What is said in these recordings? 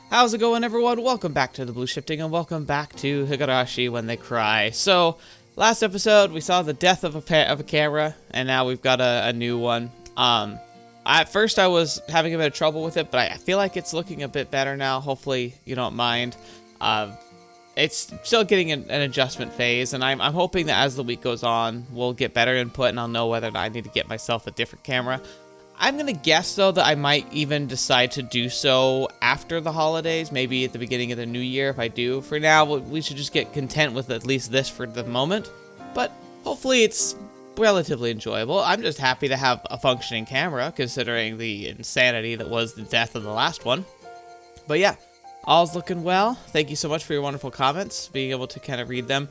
How's it going, everyone? Welcome back to TheBlueShifting, and welcome back to Higurashi When They Cry. So, last episode, we saw the death of a camera, and now we've got a new one. At first, I was having a bit of trouble with it, but I feel like it's looking a bit better now. Hopefully, you don't mind. It's still getting an adjustment phase, and I'm hoping that as the week goes on, we'll get better input, and I'll know whether I need to get myself a different camera. I'm going to guess, though, that I might even decide to do so after the holidays, maybe at the beginning of the new year if I do. For now, we should just get content with at least this for the moment, but hopefully it's relatively enjoyable. I'm just happy to have a functioning camera, considering the insanity that was the death of the last one. But yeah, all's looking well. Thank you so much for your wonderful comments, being able to kind of read them.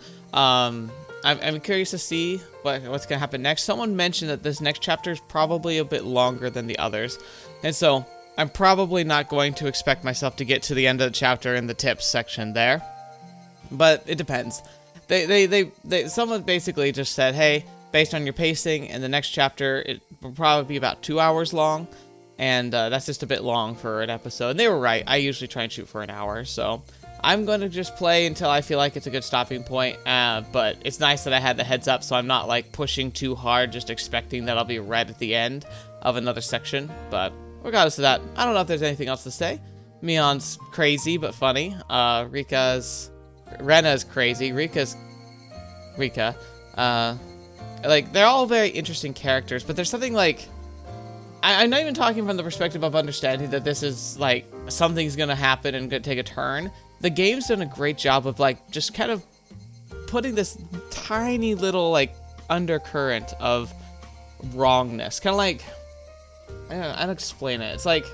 I'm curious to see what's going to happen next. Someone mentioned that this next chapter is probably a bit longer than the others, and so I'm probably not going to expect myself to get to the end of the chapter in the tips section there, but it depends. Someone basically just said, hey, based on your pacing in the next chapter, it will probably be about 2 hours long, and that's just a bit long for an episode. And they were right. I usually try and shoot for an hour, so I'm going to just play until I feel like it's a good stopping point, but it's nice that I had the heads up, so I'm not like pushing too hard, just expecting that I'll be right at the end of another section. But regardless of that, I don't know if there's anything else to say. Mion's crazy but funny. Rena's crazy. Rika. Like, they're all very interesting characters, but there's something like, I'm not even talking from the perspective of understanding that this is like something's gonna happen and gonna take a turn. The game's done a great job of like just kind of putting this tiny little like undercurrent of wrongness. Kind of like, I don't explain it. It's like,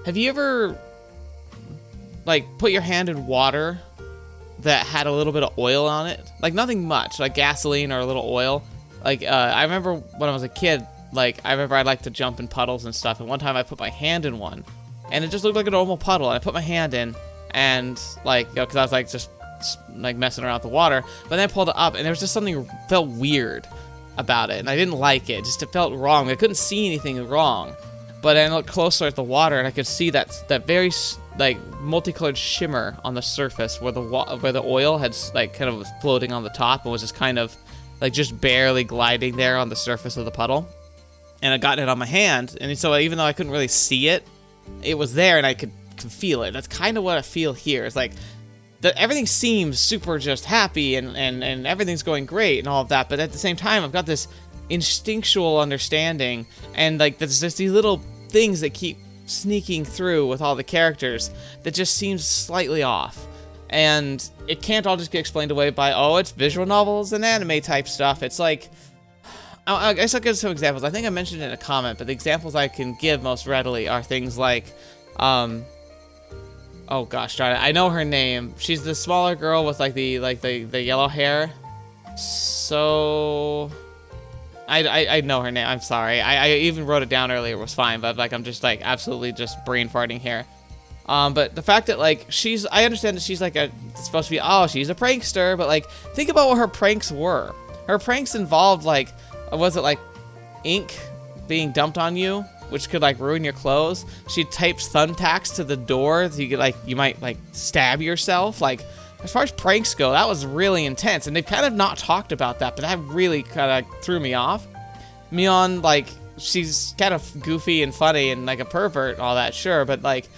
have you ever like put your hand in water that had a little bit of oil on it? Like nothing much, like gasoline or a little oil. Like I remember when I was a kid, like I remember I liked to jump in puddles and stuff, and one time I put my hand in one and it just looked like a normal puddle, and I put my hand in and like, you know, because I was like just like messing around with the water, but then I pulled it up and there was just something felt weird about it, and I didn't like it. Just it felt wrong. I couldn't see anything wrong, but then I looked closer at the water and I could see that very like multicolored shimmer on the surface where the oil had like kind of was floating on the top and was just kind of like just barely gliding there on the surface of the puddle. And I got it on my hand, and so even though I couldn't really see it, it was there and I could feel it. That's kind of what I feel here. It's like everything seems super just happy and everything's going great and all of that, but at the same time I've got this instinctual understanding, and like there's just these little things that keep sneaking through with all the characters that just seems slightly off, and it can't all just get explained away by, oh, it's visual novels and anime type stuff. It's like, I guess I'll give some examples. I think I mentioned it in a comment, but the examples I can give most readily are things like, oh gosh darn it, I know her name. She's the smaller girl with like the yellow hair. So I know her name. I'm sorry. I even wrote it down earlier. It was fine, but like I'm just like absolutely just brain farting here. But the fact that like I understand that she's like supposed to be, oh, she's a prankster, but like think about what her pranks were. Her pranks involved like, was it like ink being dumped on you, which could like ruin your clothes? She tapes thumbtacks to the door so you could like, you might like stab yourself. Like, as far as pranks go, that was really intense, and they've kind of not talked about that, but that really kind of threw me off. Mion, like, she's kind of goofy and funny and like a pervert and all that, sure, but like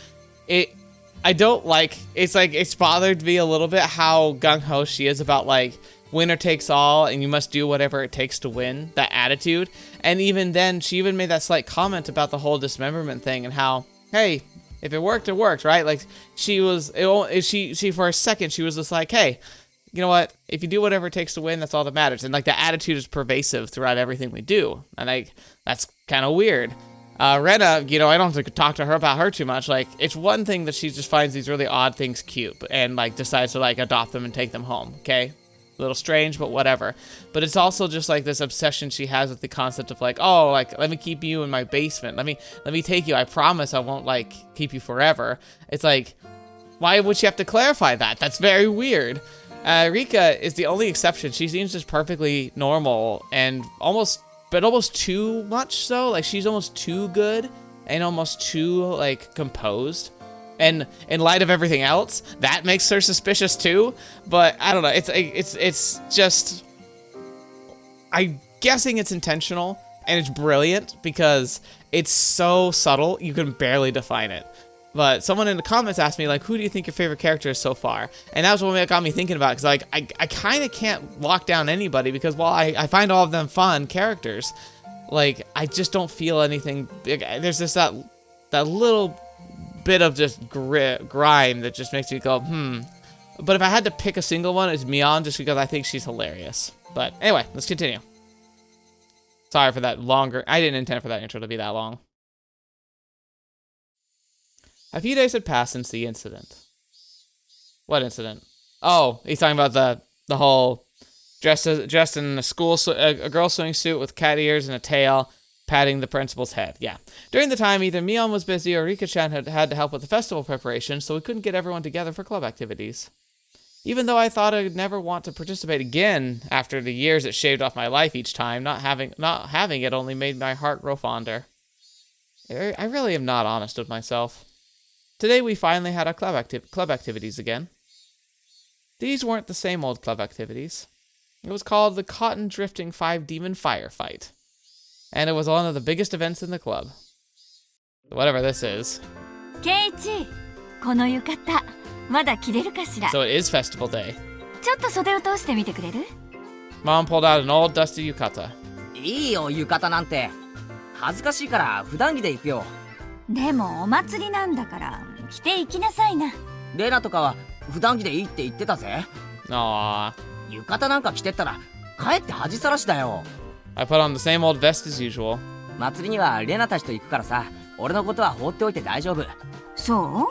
I don't like, it's like, it's bothered me a little bit how gung-ho she is about like winner takes all and you must do whatever it takes to win, that attitude. And even then, she even made that slight comment about the whole dismemberment thing and how, hey, if it worked, right? Like, she for a second, she was just like, hey, you know what? If you do whatever it takes to win, that's all that matters. And like, the attitude is pervasive throughout everything we do. And like, that's kind of weird. Rena, you know, I don't have to talk to her about her too much. Like, it's one thing that she just finds these really odd things cute and like decides to like adopt them and take them home, okay? A little strange, but whatever. But it's also just like this obsession she has with the concept of like, oh, like, let me keep you in my basement. Let me take you. I promise I won't like keep you forever. It's like, why would she have to clarify that? That's very weird. Rika is the only exception. She seems just perfectly normal and almost too much so. Like, she's almost too good and almost too like composed. And in light of everything else, that makes her suspicious too. But I don't know. It's just, I'm guessing it's intentional and it's brilliant because it's so subtle you can barely define it. But someone in the comments asked me, like, who do you think your favorite character is so far? And that was what got me thinking about it, because like I kind of can't lock down anybody, because while I find all of them fun characters, like I just don't feel anything. There's just that little bit of just grime that just makes me go, But if I had to pick a single one, it's Mion, just because I think she's hilarious. But anyway, let's continue. Sorry for that longer. I didn't intend for that intro to be that long. A few days had passed since the incident. What incident? Oh, he's talking about the whole dressed in a girl swimming suit with cat ears and a tail, patting the principal's head. Yeah. During the time, either Mion was busy or Rika-chan had to help with the festival preparation, so we couldn't get everyone together for club activities. Even though I thought I'd never want to participate again after the years it shaved off my life each time, not having it only made my heart grow fonder. I really am not honest with myself. Today we finally had our club activities again. These weren't the same old club activities. It was called the Cotton Drifting 5 Demon Firefight. And it was one of the biggest events in the club. Whatever this is. Keiichi, この浴衣、まだ着れるかしら? So it is festival day. ちょっと袖を通してみてくれる? Mom pulled out an old dusty yukata. いいよ、浴衣なんて。恥ずかしいから普段着で行くよ。でもお祭りなんだから着て行きなさいな。レナとかは普段着でいいって言ってたぜ。Aww. 浴衣なんか着てったらかえって恥さらしだよ。I put on the same old vest as usual. 祭りにはレナたちと行くからさ、俺のことは放っておいて大丈夫。そ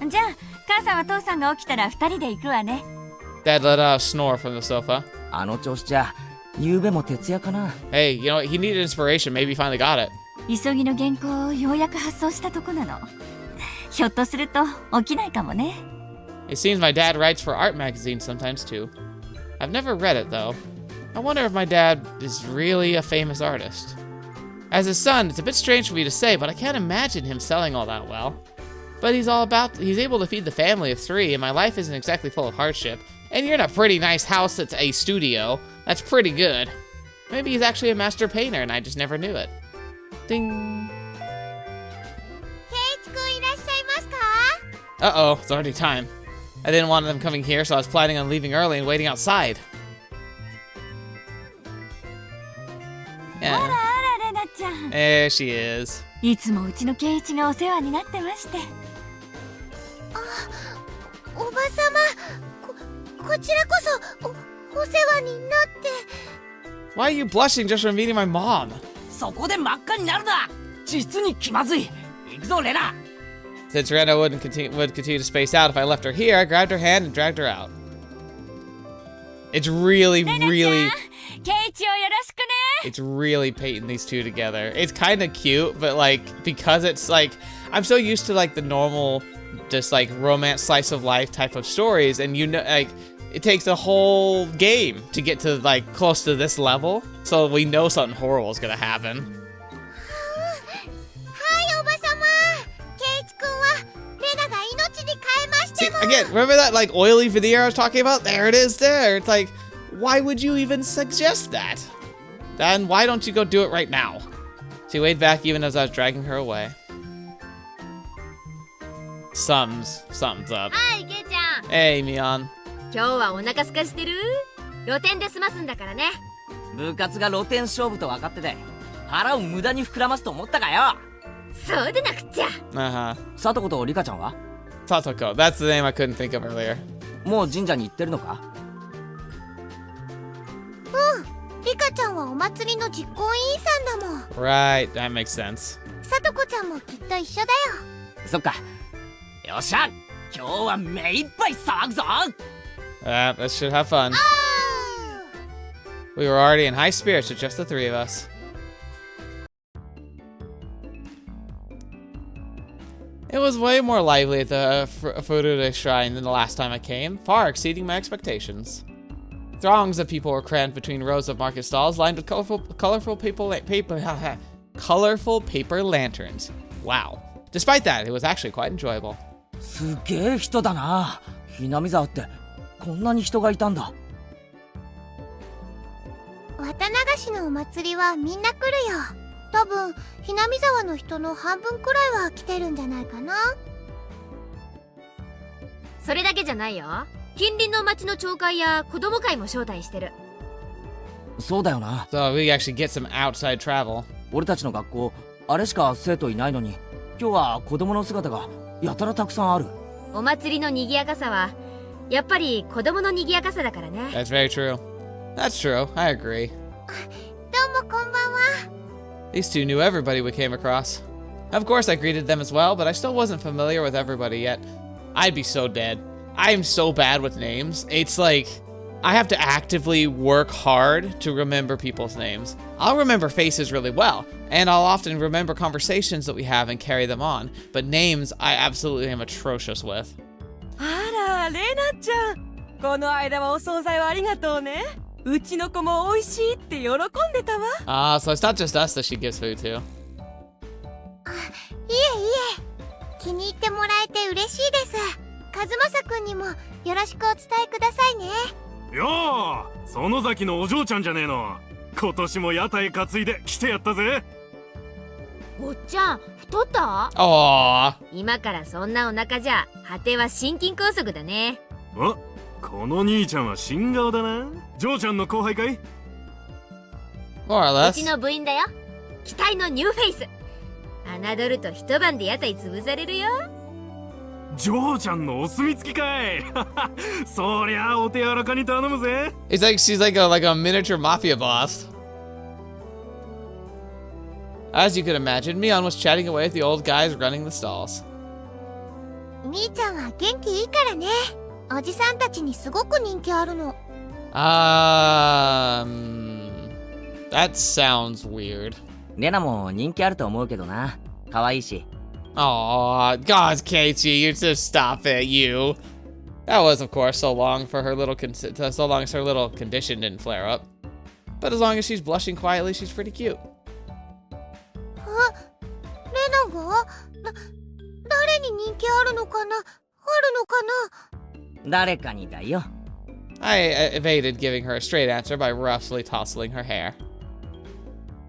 う？じゃあ母さんは父さんが起きたら2人で行くわね。Dad let out a snore from the sofa. あの調子じゃ夕べも徹夜かな。Hey, you know what? He needed inspiration. Maybe he finally got it. 急ぎの原稿をようやく発送したとこなの。ひょっとすると起きないかもね。It seems my dad writes for art magazines sometimes too. I've never read it though. I wonder if my dad is really a famous artist. As his son, it's a bit strange for me to say, but I can't imagine him selling all that well. But he's able to feed the family of 3, and my life isn't exactly full of hardship. And you're in a pretty nice house that's a studio. That's pretty good. Maybe he's actually a master painter and I just never knew it. Ding. Uh-oh, it's already time. I didn't want them coming here, so I was planning on leaving early and waiting outside. Yeah. There she is. いつもうちのケイイチがお世話になってまして。おばさま、こちらこそお世話になって。Why are you blushing just from meeting my mom? そこで真っ赤になるな。実に気まずい。行くぞレナ。Since Rena would continue to space out if I left her here, I grabbed her hand and dragged her out. It's really painting these two together. It's kind of cute, but like, because it's like, I'm so used to like the normal, just like romance slice of life type of stories, and you know, like, it takes a whole game to get to like close to this level, so we know something horrible is gonna happen. See, again, remember that like oily veneer I was talking about? There it is there. It's like, why would you even suggest that? Then why don't you go do it right now? She waved back even as I was dragging her away. Something's up. Hey, Mion. 今日はお腹すかしてる？露店で済ますんだからね。部活が露店勝負と分かってて、腹を無駄に膨らますと思ったかよ。そうでなくっちゃ。さとことリカちゃんは？ Satoko. That's the name I couldn't think of earlier. もう神社に行ってるのか？リカちゃんはお祭りの実行委員さんだもん。Right, that makes sense. さとこちゃんもきっと一緒だよ。そっか。よっしゃ、今日は目いっぱい騒ぐぞ。Let's should have fun. We were already in high spirits with just the 3 of us. It was way more lively at the Furure Shrine than the last time I came, far exceeding my expectations. Throngs of people were crammed between rows of market stalls lined with colorful paper lanterns. Wow. Despite that, it was actually quite enjoyable. すげえ人だな。南沢ってこんなに人がいたんだ。綿流しのお祭りはみんな来るよ。多分南沢の人の半分くらいは来てるんじゃないかな。それだけじゃないよ。近隣の町の町会や子供会も招待してる。そうだよな。 So we actually get some outside travel. 俺たちの学校あれしか生徒いないのに、今日は子供の姿がやたらたくさんある。お祭りの賑やかさはやっぱり子供の賑やかさだからね。 That's very true. That's true. I agree. どうもこんばんは。 These two knew everybody we came across. Of course, I greeted them as well, but I still wasn't familiar with everybody yet. I'd be so dead. I am so bad with names. It's like I have to actively work hard to remember people's names. I'll remember faces really well, and I'll often remember conversations that we have and carry them on, but names I absolutely am atrocious with. あら、レナちゃん。この間はお惣菜をありがとうね。うちの子も美味しいって喜んでたわ。So it's not just us that she gives food to. いえいえ、気に入ってもらえて嬉しいです。和正くんにもよろしくお伝えくださいね。よー、園崎のお嬢ちゃんじゃねえの。今年も屋台担いで来てやったぜ。おっちゃん太った？ Aww. 今からそんなお腹じゃ果ては心筋梗塞だね。この兄ちゃんは新顔だな。嬢ちゃんの後輩かい？ More or うち less. の部員だよ。期待のニューフェイス。侮ると一晩で屋台潰されるよ。嬢ちゃんのお墨付きかい。そりゃお手柔らかに頼むぜ。 It's like she's like a miniature mafia boss. As you could imagine, Mion was chatting away with the old guys running the stalls. 兄ちゃんは元気いいからね。おじさんたちにすごく人気あるの。That sounds weird. レナも人気あると思うけどな。可愛いし。Aw, God, Keiichi, you just stop it, you. That was, of course, so long as her little condition didn't flare up. But as long as she's blushing quietly, she's pretty cute. レナが？誰に人気あるのかな？あるのかな？誰かにだよ。I evaded giving her a straight answer by roughly tousling her hair.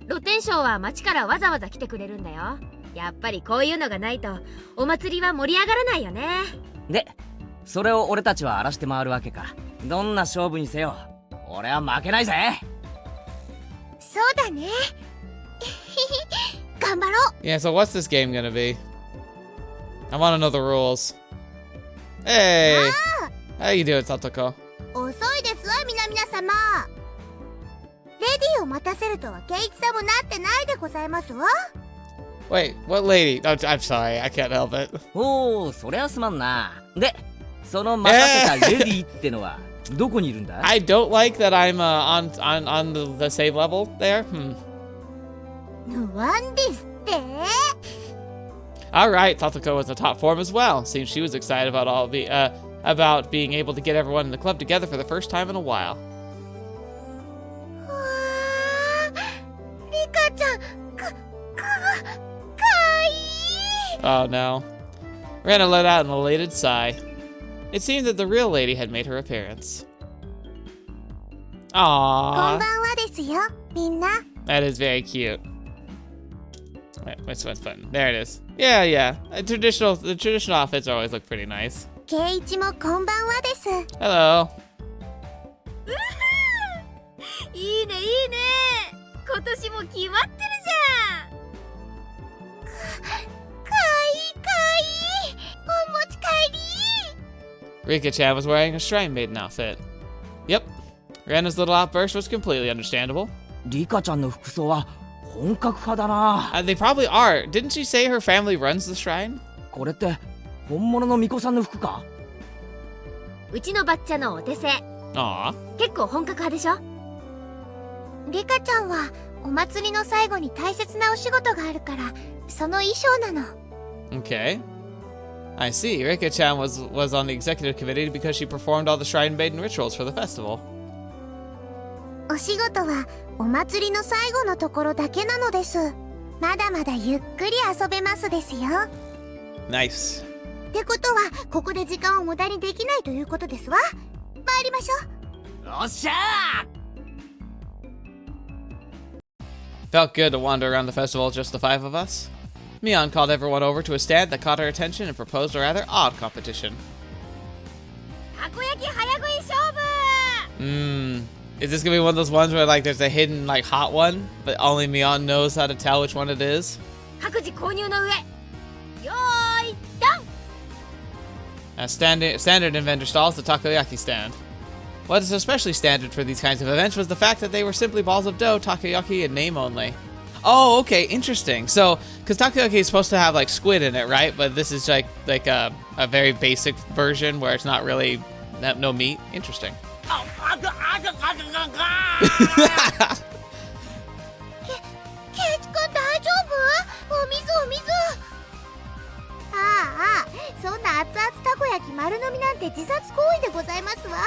露天商は町からわざわざ来てくれるんだよ。やっぱりこういうのがないとお祭りは盛り上がらないよね。で、それを俺たちは荒らして回るわけか。どんな勝負にせよ、俺は負けないぜ。そうだね。頑張ろう。 Yeah, so what's this game gonna be? I wanna know the rules. Hey! How you doing, Tatoko? 遅いですわ、皆様。レディーを待たせるとはケイイチさんもなってないでございますわ。Wait, what lady? Oh, I'm sorry, I can't help it. おお、そりゃすまんな。で、その待たせたレディーってのはどこにいるんだ？ I don't like that I'm on the same level there. なんですって？ Alright, Tatoko was in top form as well. Seems she was excited about being able to get everyone in the club together for the first time in a while. わー、リカちゃん、かわいい。 Oh no. Rana let out an elated sigh. It seemed that the real lady had made her appearance. こんばん Aww. はですよ、みんな。 That is very cute. Wait, which button? There it is. Yeah. The traditional outfits always look pretty nice. ケイイチもこんばんはです。 Hello. いいねいいね。今年も決まってるじゃん。かわいい。お持ち帰り。 Rika-chan was wearing a shrine maiden outfit. Yep. Rana's little outburst was completely understandable. リカちゃんの服装は本格派だな。They probably are. Didn't she say her family runs the shrine? これって本物の巫女さんの服か？うちのバッチャのお手製。 Aw. 結構本格派でしょ。リカちゃんはお祭りの最後に大切なお仕事があるからその衣装なの。 Okay. I see. Rika-chan was on the executive committee because she performed all the shrine maiden rituals for the festival. お仕事はお祭りの最後のところだけなのです。まだまだゆっくり遊べますですよ。 Nice. ってことはここで時間を無駄にできないということですわ。参りましょう。おっしゃー。 Felt good to wander around the festival, just the 5 of us. Mion called everyone over to a stand that caught her attention and proposed a rather odd competition. たこ焼き早食い勝負。 Is this gonna be one of those ones where like there's a hidden like hot one, but only Mion knows how to tell which one it is? 各自購入の上。よーい、ドン。 Standard in vendor stalls, the takoyaki stand. What is especially standard for these kinds of events was the fact that they were simply balls of dough, takoyaki in name only. Oh, okay, interesting. So, because takoyaki is supposed to have like squid in it, right? But this is like a very basic version where it's not really no meat. Interesting. ケイチくん大丈夫？お水お水。ああ、そんな熱々たこ焼き丸飲みなんて自殺行為でございますわ。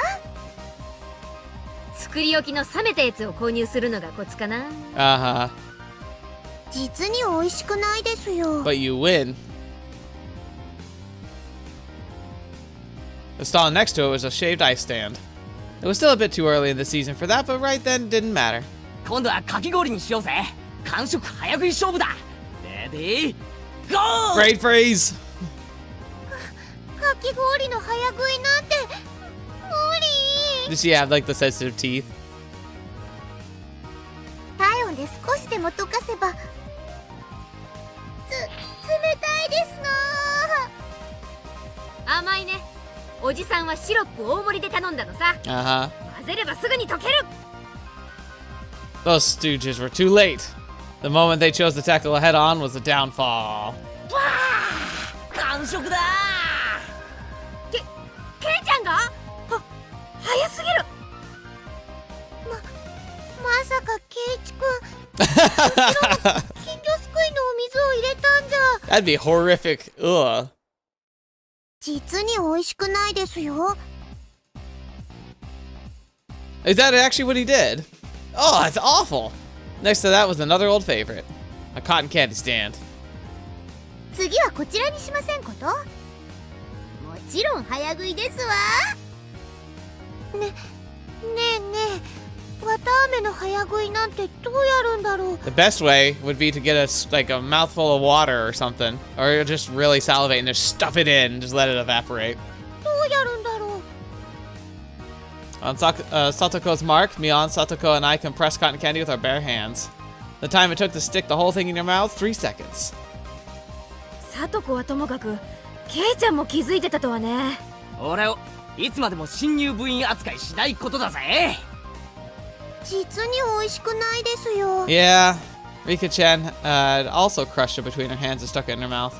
作り置きの冷めたやつを購入するのがコツかな。実に美味しくないですよ。 But you win. The stall next to it was a shaved ice stand. It was still a bit too early in the season for that, but right then it didn't matter. 今度はかき氷にしようぜ。完食早食い勝負だ。レディーゴー。 Great phrase. かき氷の早食いなんて無理。 Does she have like the sensitive teeth? 体温で少しでも溶かせば。冷たいですの。甘いね。おじさんはシロップ大盛りで頼んだのさ。混ぜればすぐに溶ける。 Those stooges were too late. The moment they chose to tackle head on was the downfall. 完食だ。ケイちゃんが？早すぎる。まさかケイチくん後ろの金魚すくいのお水を入れたんじゃ。 That'd be horrific. Ugh. 実に美味しくないですよ。 Is that actually what he did? Oh, that's awful. Next to that was another old favorite, a cotton candy stand. 次はこちらにしませんこと？もちろん早食いですわ。ねえねえ、わたあめの早食いなんてどうやるんだろう。 The best way would be to get like a mouthful of water or something, or just really salivate and just stuff it in and just let it evaporate. どうやるんだろう。 On Satoko's mark, Mion, Satoko, and I compressed cotton candy with our bare hands. The time it took to stick the whole thing in your mouth, 3 seconds. サトコはともかく、ケイちゃんも気づいてたとはね。俺をいつまでも新入部員扱いしないことだぜ。実に美味しくないですよ。 Yeah, Rika-chan also crushed it between her hands and stuck it in her mouth.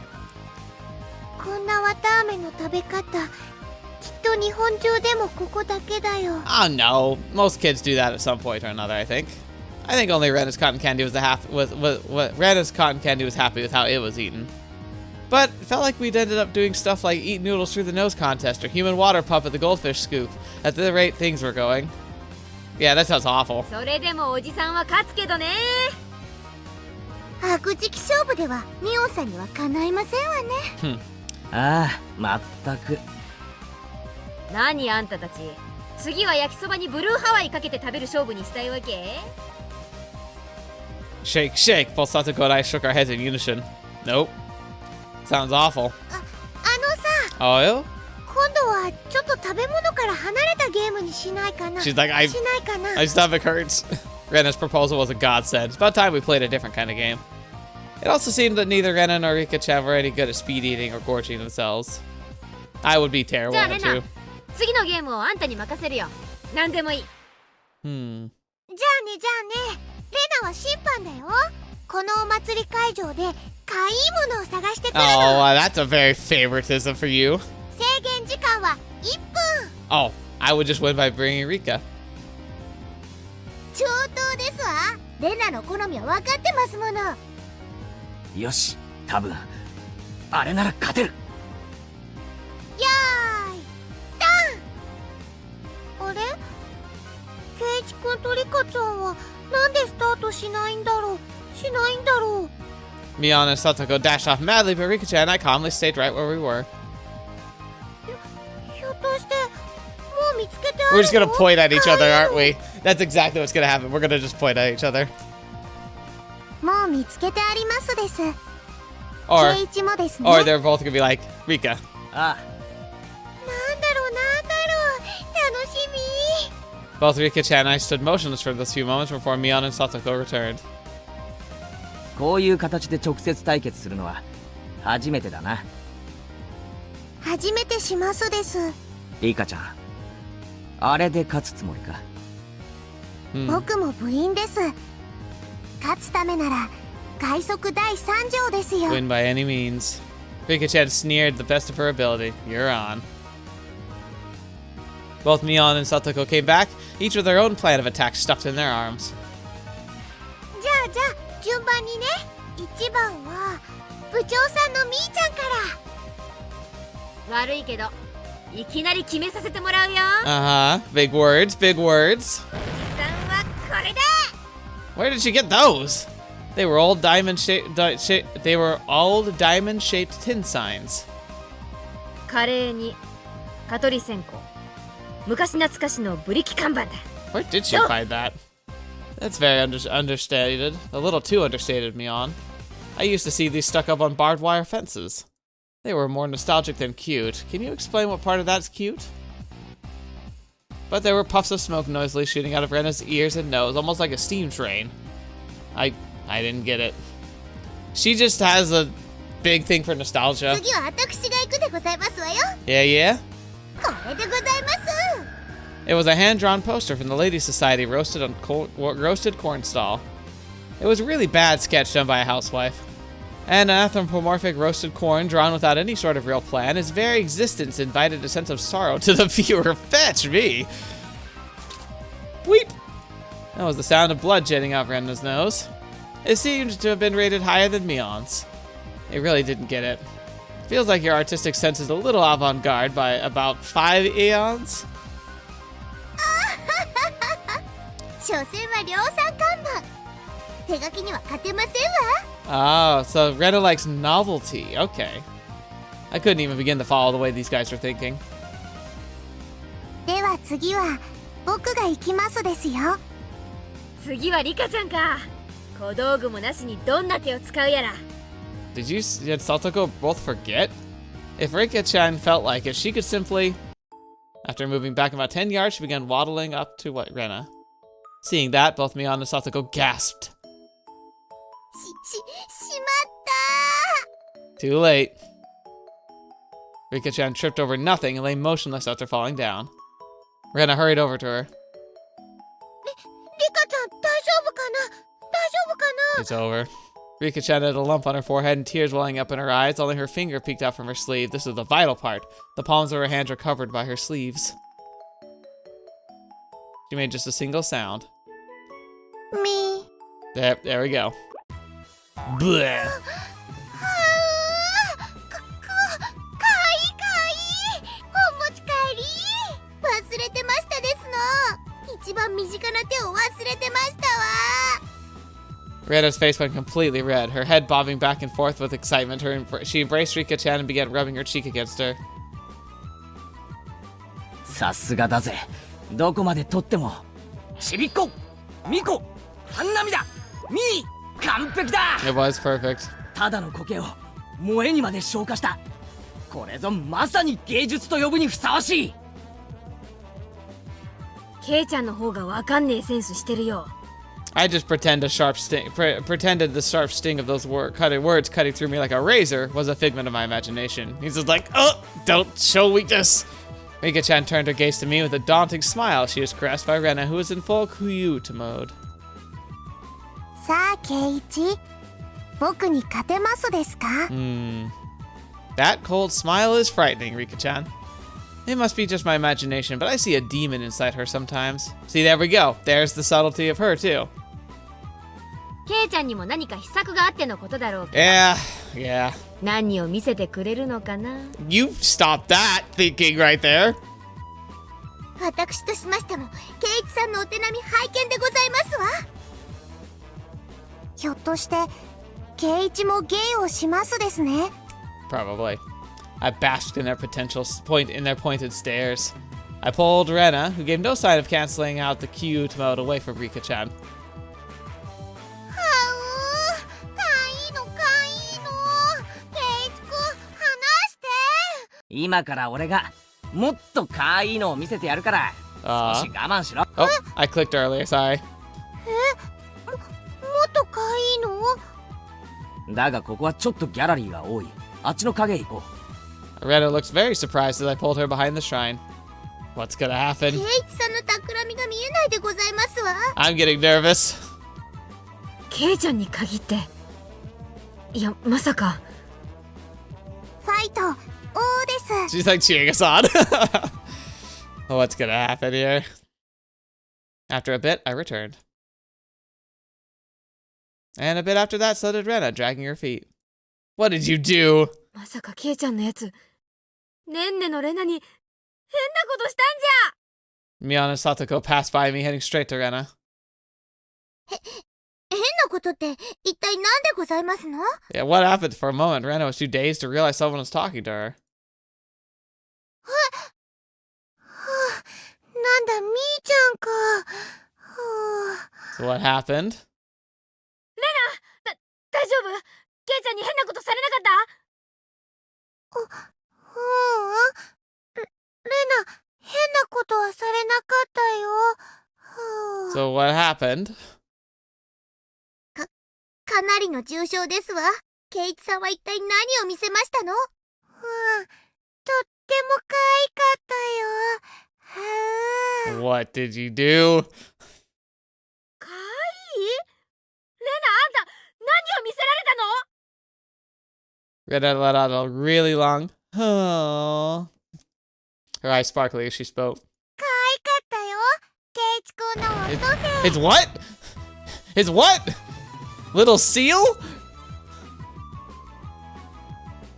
こんなわたあめの食べ方、きっと日本中でもここだけだよ。 Oh no, most kids do that at some point or another. I think only Rena's cotton candy was Rena's cotton candy was happy with how it was eaten. But it felt like we'd ended up doing stuff like eat noodles through the nose contest or human water pump at the goldfish scoop at the rate things were going. Yeah, that sounds awful. それでもおじさんは勝つけどね。悪時期勝負ではミオンさんにはかないませんわね。ああ、まったく。何あんたたち、次は焼きそばにブルーハワイかけて食べる勝負にしたいわけ？ Shake, shake. Both Satoko and I shook our heads in unison. Nope. Sounds awful. さ、Oh, yeah? 今度はちょっと食べ物から離れたゲームにしないかな。 She's like, しないかな。 My stomach hurts. Rena's proposal was a godsend. It's about time we played a different kind of game. It also seemed that neither Rena nor Rika-chan were any good at speed eating or gorging themselves. I would be terrible じゃあ at レ it ナ、 too. 次のゲームをあんたに任せるよ。何でもいい。じゃあねレナは審判だよ。このお祭り会場でかいいものを探してくるの。 Oh, that's a very favoritism for you. 制限時間は1分。 Oh, I would just win by bringing Rika. 上等ですわ。レナの好みは分かってますもの。よし、多分あれなら勝てる。よーいダン。あれ、ケイチ君とリカちゃんはなんでスタートしないんだろう。 Mion and Satoko dashed off madly, but Rika-chan and I calmly stayed right where we were. ひょっとしてもう見つけてあるの？ We're just gonna point at each other, aren't we? That's exactly what's gonna happen. We're gonna just point at each other. もう見つけてありますです。 Or 圭一もですね。 or they're both gonna be like, Rika. あなんだろう楽しみ。 Both Rika-chan and I stood motionless for those few moments before Mion and Satoko returned. こういう形で直接対決するのは初めてだな。初めてしますです。リカちゃん、あれで勝つつもりか。僕も部員です。勝つためなら快速第3条ですよ。 Win by any means. Rika-chan sneered the best of her ability. You're on. Both Mion and Satoko came back, each with their own plan of attack stuffed in their arms. じゃあ順番にね。1番は部長さんのみーちゃんから。悪いけどいきなり決めさせてもらうよ。 Big words, big words. おじさんはこれだ。 Where did she get those? They were old diamond-shaped tin signs. カレーに蚊取り線香、昔懐かしのブリキ看板だ。 Where did she find that? That's very understated. A little too understated, Mion. I used to see these stuck up on barbed wire fences. They were more nostalgic than cute. Can you explain what part of that's cute? But there were puffs of smoke noisily shooting out of Rena's ears and nose, almost like a steam train. I didn't get it. She just has a big thing for nostalgia. 次は私が行くでございますわよ。 Yeah? これでございます。 It was a hand-drawn poster from the Ladies' Society roasted corn stall. It was a really bad sketch done by a housewife. An anthropomorphic roasted corn drawn without any sort of real plan, its very existence invited a sense of sorrow to the viewer. Fetch me! Weep! That was the sound of blood jetting out Renna's nose. It seemed to have been rated higher than Mion's. It really didn't get it. Feels like your artistic sense is a little avant-garde by about 5 eons. 所詮は量産看板。手書きには勝てませんわ。 Oh, so Rena likes novelty. Okay. I couldn't even begin to follow the way these guys were thinking. では次は僕が行きますですよ。次はリカちゃんか。小道具もなしにどんな手を使うやら。 Did Satoko both forget? If Rika-chan felt like it, she could simply... After moving back about 10 yards, she began waddling up to Rena. Seeing that, both Mion and Satoko gasped. しまった。 Too late. Rika-chan tripped over nothing and lay motionless after falling down. Rena hurried over to her. リカちゃん大丈夫かな？大丈夫かな？ It's over. Rika-chan had a lump on her forehead and tears welling up in her eyes. Only her finger peeked out from her sleeve. This was the vital part. The palms of her hands were covered by her sleeves. She made just a single sound. Me. There we go. Bleh. かわいい。お持ち帰り。忘れてましたですの。一番身近な手を忘れてましたわ。 Rena's face went completely red, her head bobbing back and forth with excitement. She embraced Rika-chan and began rubbing her cheek against her. さすがだぜ。どこまで取ってもちびっこ、みこ、半波だ、みー、完璧だ。 It was perfect. ただの苔を萌えにまで昇華した。これぞまさに芸術と呼ぶにふさわしい。ケイちゃんの方がわかんねえセンスしてるよ。 I just pretended the sharp sting of those words cutting through me like a razor was a figment of my imagination. He's just like, oh, don't show weakness. Rika-chan turned her gaze to me with a daunting smile. She was caressed by Rena, who was in full Kyute mode. さあ、圭一。僕に勝てますですか？ That cold smile is frightening, Rika-chan. It must be just my imagination, but I see a demon inside her sometimes. See, there we go. There's the subtlety of her, too. ケイちゃんにも何か秘策があってのことだろうけど。 Yeah. 何を見せてくれるのかな。 You stopped that thinking right there. 私としましても、圭一さんのお手並み拝見でございますわ。ひょっとして、圭一も芸をしますですね。 Probably. I basked in their pointed stares. I pulled Rena, who gave no sign of canceling out the cute mode, away from Rika-chan. 今から俺がもっと可愛いのを見せてやるから少し我慢しろ。Oh, I clicked earlier, sorry. もっと可愛いの？だがここはちょっとギャラリーが多い。あっちの影へ行こう。Rena looks very surprised as I pulled her behind the shrine. What's gonna happen? ケイチさんの企みが見えないでございますわ。I'm getting nervous. ケイちゃんに限って、いやまさか。ファイト王です。 She's like cheering us on. What's gonna happen here? After a bit, I returned. And a bit after that, so did Rena, dragging her feet. What did you do? まさかケイちゃんのやつ、ねんねのレナに変なことしたんじゃ。 Mion and Satoko passed by me, heading straight to Rena. 変なことって一体何でございますの？ Yeah, what happened? For a moment, Rena was too dazed to realize someone was talking to her. なんだ、みーちゃんか。So what happened? 大丈夫？ケイちゃんに変なことされなかった？レナ、変なことはされなかったよ。 So what happened? かなりの重傷ですわ。ケイチさんは一体何を見せましたの？とっても可愛かったよ。What did you do? かわいい？レナ、あんた何を見せられたの？ Rena let out a really long oh. Her eyes sparkling as she spoke. 可愛かったよ。ケイチ君のお父さん。 It's what? It's what? Little seal?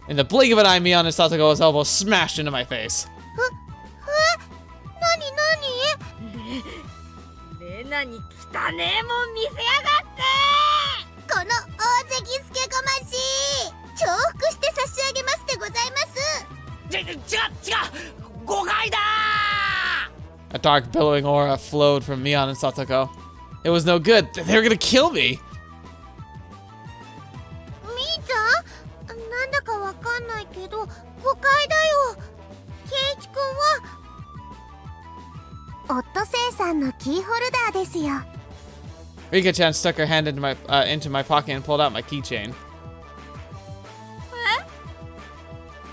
In the blink of an eye, Mion and Satoko's elbow smashed into my face. レナに汚ねえもん見せやがって。この大関スケゴマシ重複して差し上げますでございます。違う誤解だ。 A dark billowing aura flowed from Mion and Satoko. It was no good. They were gonna kill me. みーちゃん、なんだかわかんないけど誤解だよ。ケイチ君はオットセイさんのキーホルダーですよ。 Rika-chan stuck her hand into my pocket and pulled out my keychain.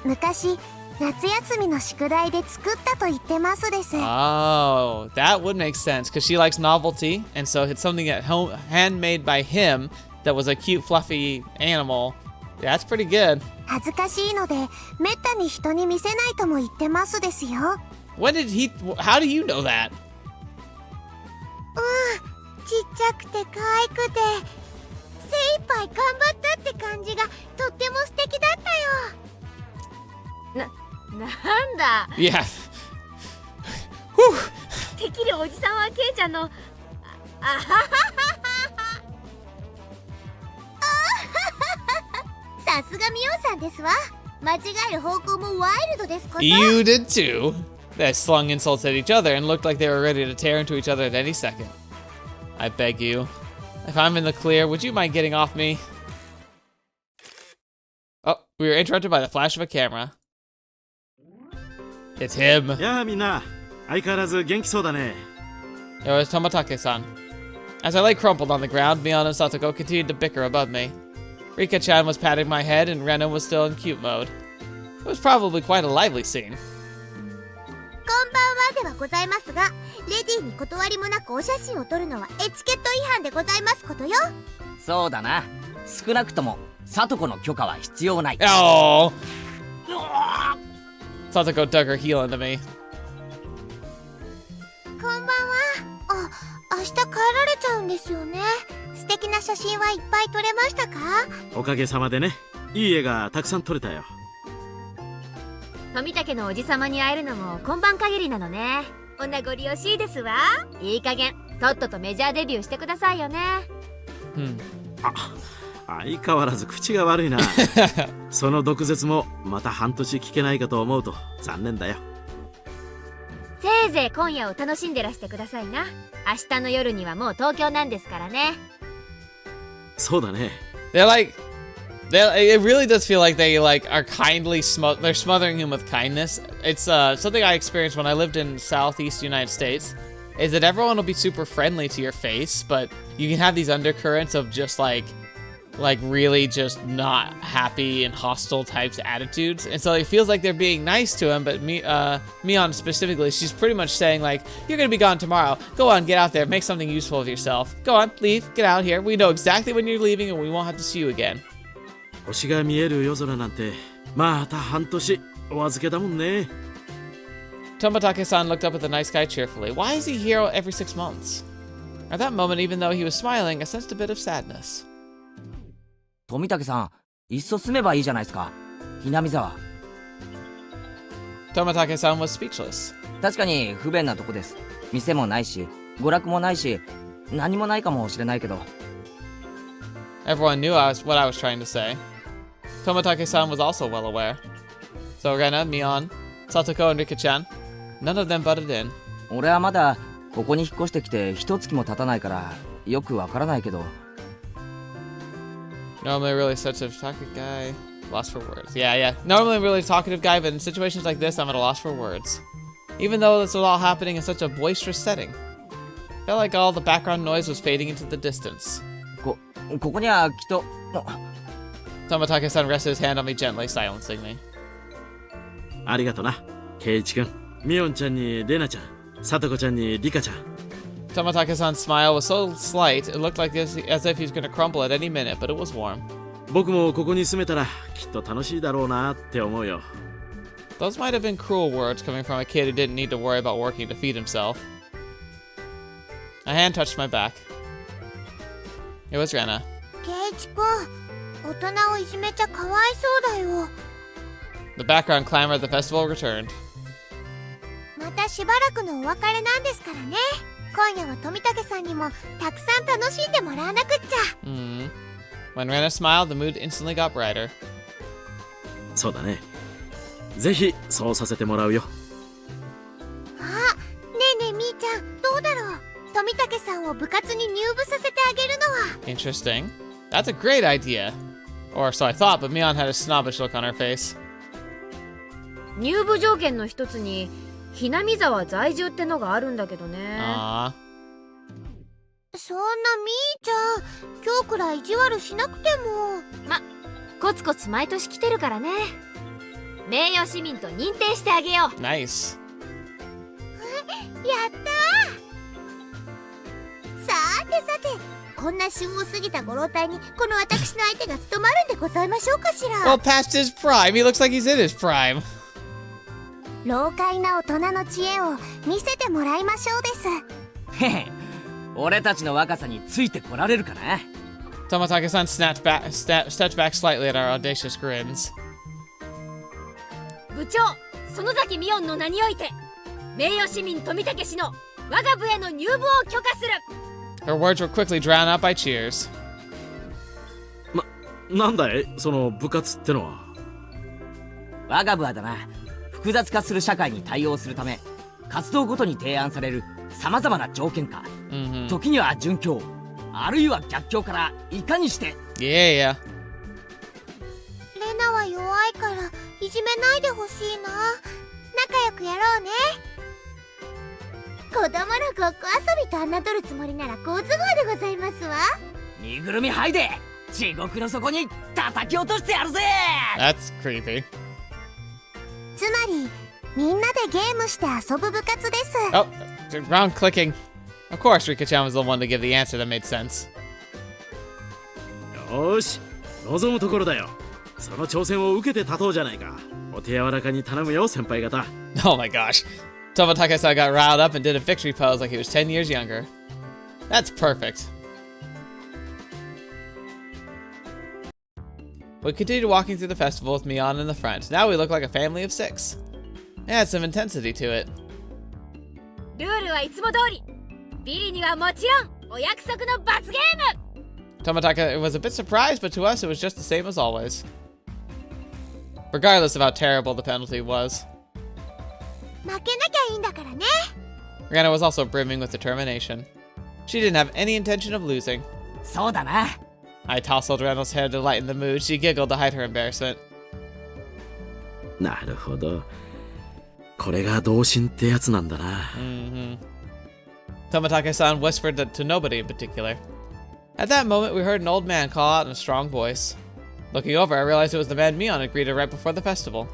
昔夏休みの宿題で作ったと言ってますです。 Oh, that would make sense because she likes novelty, and so it's something that handmade by him that was a cute, fluffy animal. Yeah, that's pretty good. 恥ずかしいのでめったに人に見せないとも言ってますですよ。 When did he? How do you know that? ちっちゃくて可愛くて精一杯頑張ったって感じがとっても素敵だったよ。なんだ。 Yeah. Whew. てっきりおじさんはケイちゃんのさすがミオさんですわ。間違える方向もワイルドですこと。 You did too. They slung insults at each other and looked like they were ready to tear into each other at any second. I beg you, if I'm in the clear, would you mind getting off me? Oh, we were interrupted by the flash of a camera. It's him. やあみんな、相変わらず元気そうだね。 It was Tomatake-san. As I lay crumpled on the ground, Mion and Satoko continued to bicker above me. Rika-chan was patting my head and Rena was still in cute mode. It was probably quite a lively scene. こんばんはではございますが、レディーに断りもなくお写真を撮るのはエチケット違反でございますことよ。そうだな。少なくともサトコの許可は必要ない。 Oh! Satoko dug her heel into me. こんばんは。明日帰られちゃうんですよね。素敵な写真はいっぱい撮れましたか？おかげさまでね、いい絵がたくさん撮れたよ。富武のおじさまに会えるのも今晩限りなのね。お名残惜しいですわ。いい加減とっととメジャーデビューしてくださいよね。相変わらず口が悪いな。その毒舌もまた半年聞けないかと思うと残念だよ。せいぜい今夜を楽しんでらしてくださいな。明日の夜にはもう東京なんですからね。そうだね。They're like, it really does feel like they like are kindly they're smothering him with kindness. It's something I experienced when I lived in Southeast United States. Is that everyone will be super friendly to your face, but you can have these undercurrents of just like really just not happy and hostile types of attitudes. And so it feels like they're being nice to him, but Mion specifically, she's pretty much saying like, you're gonna be gone tomorrow. Go on, get out there, make something useful of yourself. Go on, leave, get out here. We know exactly when you're leaving and we won't have to see you again. 星が見える夜空なんてまた半年お預けだもんね。Tomatake-san looked up at the night sky cheerfully. Why is he here every 6 months? At that moment, even though he was smiling, I sensed a bit of sadness. 富武さん、いっそ住めばいいじゃないですか。Hinamizawa。Tomatake-san was speechless. 確かに不便なとこです。店もないし、娯楽もないし、何もないかもしれないけど。Everyone knew what I was trying to say. Tomatake-san was also well aware. So Rena, Mion, Satoko, and Rika-chan, none of them butted in. 俺はまだここに引っ越してきて一月も経たないからよくわからないけど。Normally really such a talkative guy. Lost for words. Yeah. Normally I'm a really talkative guy, but in situations like this, I'm at a loss for words. Even though this was all happening in such a boisterous setting. Felt like all the background noise was fading into the distance. ここにはきっと。Tomatake-san rested his hand on me gently, silencing me. ありがとな、ケイイチ君。ミオンちゃんにレナちゃん、サトコちゃんにリカちゃん。Tomatake-san's smile was so slight, it looked like as if he was going to crumble at any minute, but it was warm. 僕もここに住めたらきっと楽しいだろうなって思うよ。Those might have been cruel words coming from a kid who didn't need to worry about working to feed himself. A hand touched my back. It was Rena. ケイイチ君、大人をいじめちゃかわいそうだよ。The background clamor at the festival returned. またしばらくのお別れなんですからね。今夜は富武さんにもたくさん楽しんでもらわなくっちゃ。When Rena smiled, the mood instantly got brighter. そうだね。ぜひそうさせてもらうよ。あ、ねえねえみーちゃん、どうだろう。富武さんを部活に入部させてあげるのは。Interesting. That's a great idea. Or so I thought, but Mion had a snobbish look on her face. 入部条件の一つにHinamizawa在住ってのがあるんだけどね。Aww. そんなみーちゃん、今日くらい意地悪しなくても。コツコツ毎年来てるからね。名誉市民と認定してあげよう。Nice. やったー。さてさて、こんな旬を過ぎたご老体にこの私の相手が務まるんでございましょうかしら。 Well, past his prime. He looks like he's in his prime. 老快な大人の知恵を見せてもらいましょうです。へへ、俺たちの若さについてこられるかな。Tomatake-san stepped back slightly at our audacious grins. 部長、園崎ミオンの名において名誉市民富武氏の我が部への入部を許可する。 Her words were quickly drowned out by cheers. なんだいその部活ってのは。我が部はだな、複雑化する社会に対応するため活動ごとに提案される様々な条件下、時には準教、あるいは逆境からいかにして。 Yeah. レナは弱いからいじめないでほしいな。仲良くやろうね。子供のごっこ遊びと侮るつもりなら好都合でございますわ。身ぐるみ剥いで地獄の底に叩き落としてやるぜ。 That's creepy. つまりみんなでゲームして遊ぶ部活です。 Oh, round clicking. Of course, Rika-chan was the one to give the answer that made sense. よーし、望むところだよ。その挑戦を受けて立とうじゃないか。お手柔らかに頼むよ、先輩方。 Oh my gosh. Tomatake-san got riled up and did a victory pose like he was 10 years younger. That's perfect. We continued walking through the festival with Mion in the front. Now we look like a family of 6. It had some intensity to it. ルールはいつも通り。ビリにはもちろんお約束の罰ゲーム。Tomitaka was a bit surprised, but to us it was just the same as always. Regardless of how terrible the penalty was. 負けなきゃいいんだからね。 Rihanna was also brimming with determination. She didn't have any intention of losing. そうだな。 I tousled Randall's hair to lighten the mood. She giggled to hide her embarrassment. なるほど。これが同心ってやつなんだな。Tomitaka-san whispered to nobody in particular. At that moment, we heard an old man call out in a strong voice. Looking over, I realized it was the man Mion had greeted right before the festival.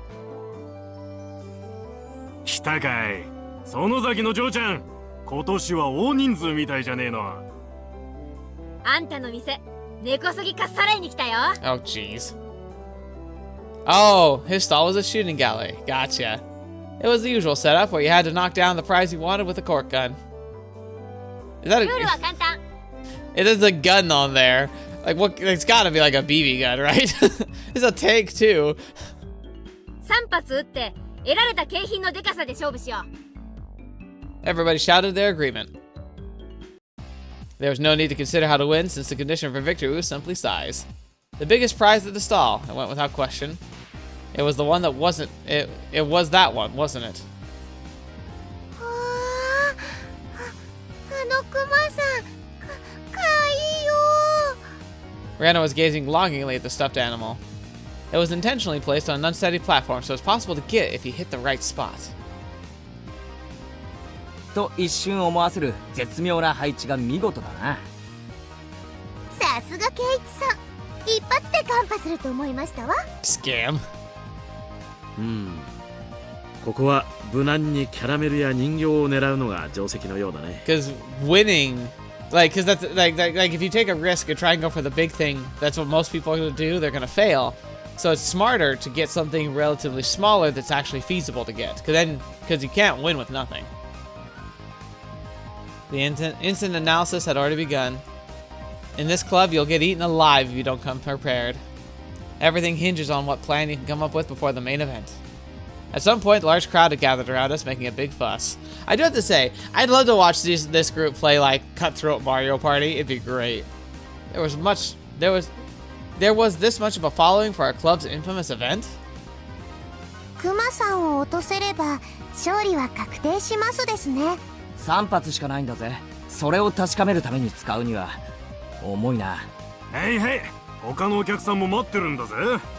来たかい。園崎の嬢ちゃん。今年は大人数みたいじゃねえの。あんたの店、根こそぎかっさらいに来たよ。 Oh, jeez. Oh, his stall was a shooting gallery. Gotcha. It was the usual setup where you had to knock down the prize you wanted with a cork gun. Is that ルールは簡単。 It is a gun on there. Like, what? It's gotta be like a BB gun, right? It's a tank, too. 3発撃って得られた景品のデカさで勝負しよう。 Everybody shouted their agreement. There was no need to consider how to win, since the condition for victory was simply size. The biggest prize at the stall, it went without question. It was the one that wasn't. It was that one, wasn't it? あのクマさん、かわいいよ。 Rihanna was gazing longingly at the stuffed animal. It was intentionally placed on an unsteady platform, so it's possible to get if you hit the right spot. と一瞬思わせる絶妙な配置が見事だな。さすが圭一さん。一発でカンパすると思いましたわ。Scam. ここは無難にキャラメルや人形を狙うのが定石のようだね。 Because winning, because that's like if you take a risk and try and go for the big thing, that's what most people are going to do. They're going to fail. So it's smarter to get something relatively smaller that's actually feasible to get. Because you can't win with nothing. The instant analysis had already begun. In this club, you'll get eaten alive if you don't come prepared. Everything hinges on what plan you can come up with before the main event. At some point, a large crowd had gathered around us, making a big fuss. I do have to say, I'd love to watch this group play like Cutthroat Mario Party. It'd be great. There was this much of a following for our club's infamous event? クマさんを落とせれば勝利は確定しますですね。3発しかないんだぜ。それを確かめるために使うには重いな。へいへい、他のお客さんも待ってるんだぜ。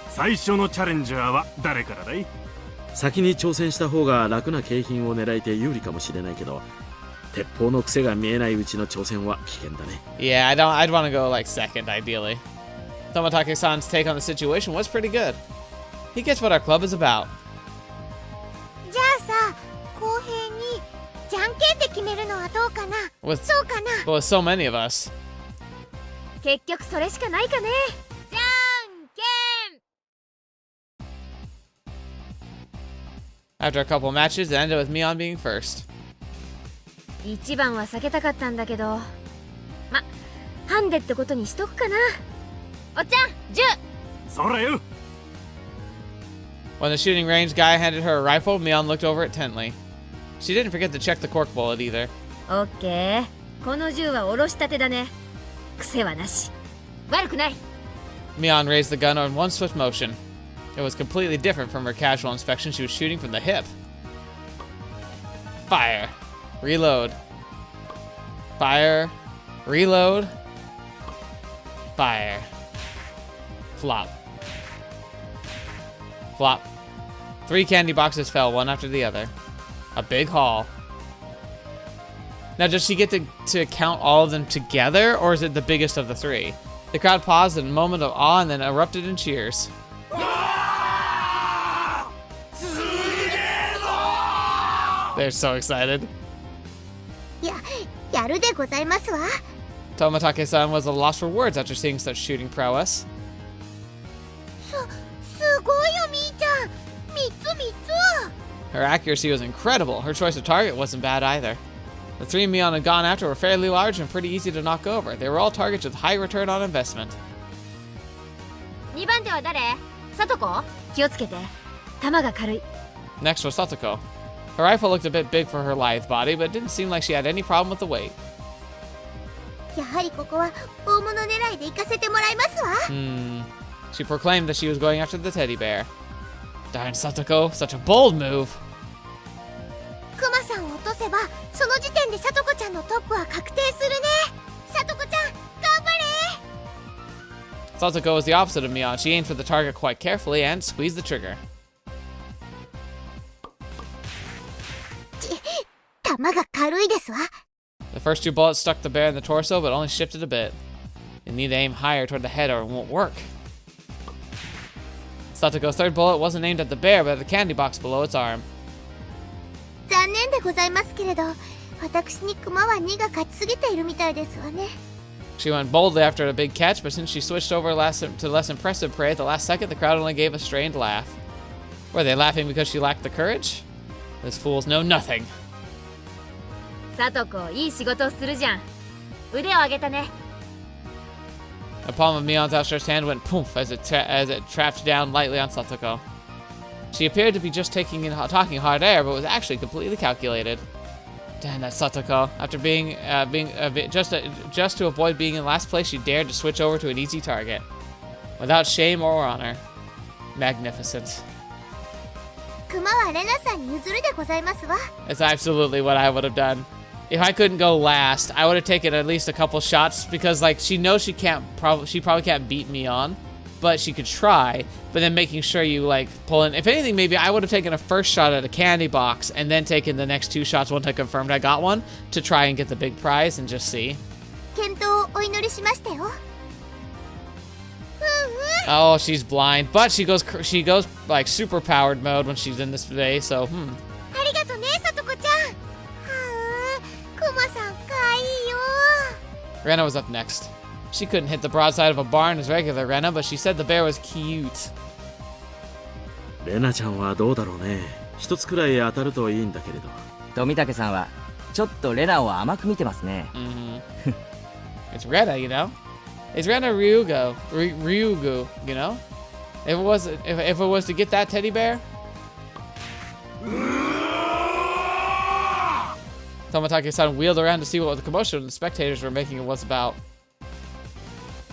最初のチャレンジャーは誰からだい？先に挑戦した方が楽な景品を狙えて有利かもしれないけど、鉄砲の癖が見えないうちの挑戦は危険だね。Yeah, I'd want to go like second, ideally. Tomitake-san's take on the situation was pretty good. He gets what our club is about. じゃあさ、公平にじゃんけんで決めるのはどうかな。 With, そうかな。 with so many of us. 結局それしかないかね。じゃんけん。 After a couple matches, it ended with Mion being first. 1番は避けたかったんだけど、ま、ハンデってことにしとくかな。おっちゃん、10。そらよ。 When the shooting range guy handed her a rifle, Mion looked over it intently. She didn't forget to check the cork bullet either. オッケー。この銃はおろしたてだね。癖はなし。悪くない。 Mion raised the gun in one swift motion. It was completely different from her casual inspection. She was shooting from the hip. Fire. Reload. Fire. Reload. Fire. Flop. Flop. 3 candy boxes fell, one after the other. A big haul. Now, does she get to count all of them together, or is it the biggest of the 3? The crowd paused in a moment of awe and then erupted in cheers. They're so excited. やるでございますわ。 Tomitake-san was at a loss for words after seeing such shooting prowess. すごいよみーちゃん。3つ。 Her accuracy was incredible. Her choice of target wasn't bad either. The 3 Mion had gone after were fairly large and pretty easy to knock over. They were all targets with high return on investment. 2番手は誰？さとこ？気をつけて。弾が軽い。 Next was Satoko. Her rifle looked a bit big for her lithe body, but it didn't seem like she had any problem with the weight. やはりここは大物狙いで行かせてもらいますわ。She proclaimed that she was going after the teddy bear. Darn Satoko, such a bold move. クマさんを落とせばその時点でさとこちゃんのトップは確定するね。さとこちゃん頑張れ。 Satoko was the opposite of Mion. She aimed for the target quite carefully and squeezed the trigger. 弾が軽いですわ。 The first two bullets stuck the bear in the torso, but only shifted a bit. You need to aim higher toward the head or it won't work. Satoko's third bullet wasn't aimed at the bear, but at the candy box below its arm. 残念でございますけれど、私にクマは2が勝ちすぎているみたいですわね。 She went boldly after a big catch, but since she switched over to less impressive prey at the last second, the crowd only gave a strained laugh. Were they laughing because she lacked the courage? These fools know nothing. さとこいい仕事をするじゃん。腕を上げたね。 The palm of Mion's outstretched hand went poof as it trapped down lightly on Satoko. She appeared to be just talking hot air, but was actually completely calculated. Damn that Satoko! After just to avoid being in last place, she dared to switch over to an easy target, without shame or honor. Magnificent. クマはレナさんに譲るでございますわ。 It's absolutely what I would have done. If I couldn't go last, I would have taken at least a couple shots because, like, she knows she probably can't beat me on, but she could try. But then making sure you like pull in. If anything, maybe I would have taken a first shot at a candy box and then taken the next two shots once I confirmed I got one to try and get the big prize and just see. 健闘をお祈りしましたよ。Oh, she's blind, but she goes like super powered mode when she's in this phase. So ありがとね、さとこちゃん。はあ、クマさんかいいよ。 Rena was up next. She couldn't hit the broadside of a barn as regular Rena, but she said the bear was cute. レナちゃんはどうだろうね。一つくらい当たるといいんだけれど。富武さんはちょっとレナを甘く見てますね。It's Rena, you know. It's Rena Ryugu, you know. If it was to get that teddy bear. Tomatake-san wheeled around to see what the commotion the spectators were making was about.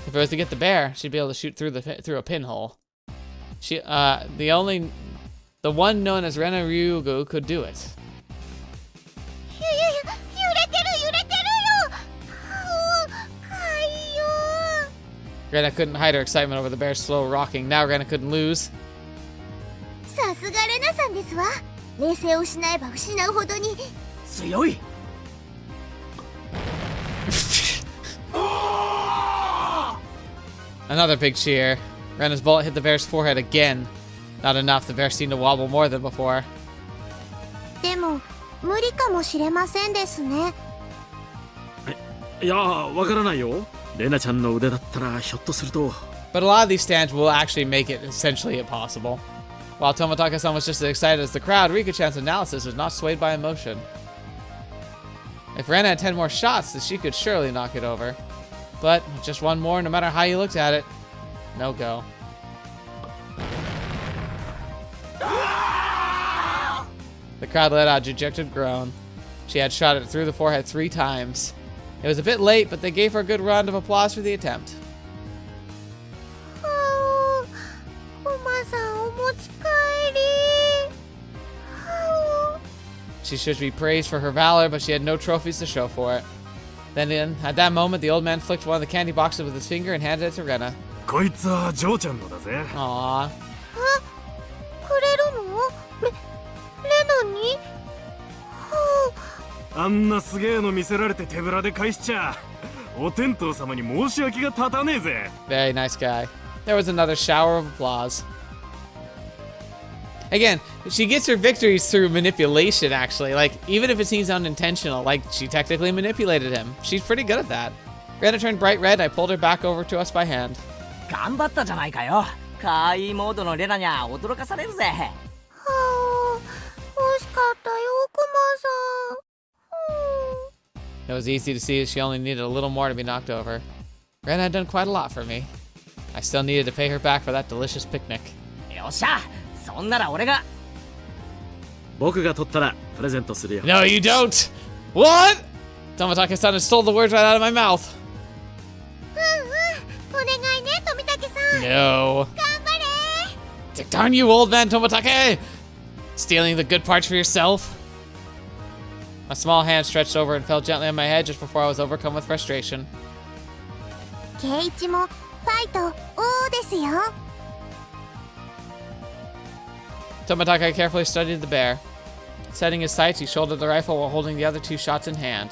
If it was to get the bear, she'd be able to shoot through a pinhole. The one known as Rena Ryugu could do it. 揺れてるよ。かいよ。 Rena couldn't hide her excitement over the bear's slow rocking. Now Rena couldn't lose. さすがレナさんですわ。冷静を失えば失うほどに強い。Another big cheer. Rena's bullet hit the bear's forehead again. Not enough. The bear seemed to wobble more than before. でも無理かもしれませんですね。いや、わからないよ。レナちゃんの腕だったらひょっとすると。But a lot of these stands will actually make it essentially impossible. While Tomataka-san was just as excited as the crowd, Rika-chan's analysis was not swayed by emotion. If Rena had 10 more shots, then she could surely knock it over. But just one more, no matter how you looked at it, no go. The crowd let out a dejected groan. She had shot it through the forehead 3 times. It was a bit late, but they gave her a good round of applause for the attempt. コマさんお持ち帰り。 She should be praised for her valor, but she had no trophies to show for it. Then, at that moment, the old man flicked one of the candy boxes with his finger and handed it to Rena. こいつはジョーちゃんのだぜ。 Aww. くれるの？レナに？あんなすげえの見せられて手ぶらで返しちゃお天道様に申し訳が立たねえぜ。 Very nice guy. There was another shower of applause. Again, she gets her victories through manipulation, actually. Like, even if it seems unintentional, like, she technically manipulated him. She's pretty good at that. Rena turned bright red, and I pulled her back over to us by hand. 頑張ったじゃないかよ。かわいいモードのレナにゃ驚かされるぜ。惜しかったよ、クマさん。It was easy to see that she only needed a little more to be knocked over. Rena had done quite a lot for me. I still needed to pay her back for that delicious picnic. よっしゃ、そんなら俺が。僕が取ったらプレゼントするよ。 No, you don't! What? Tomatake-san has stole the words right out of my mouth. no. Darn you, old man Tomatake! Stealing the good parts for yourself? My small hand stretched over and fell gently on my head just before I was overcome with frustration. ケイチもファイト王ですよ。 Tomatake carefully studied the bear. Setting his sights, he shouldered the rifle while holding the other two shots in hand.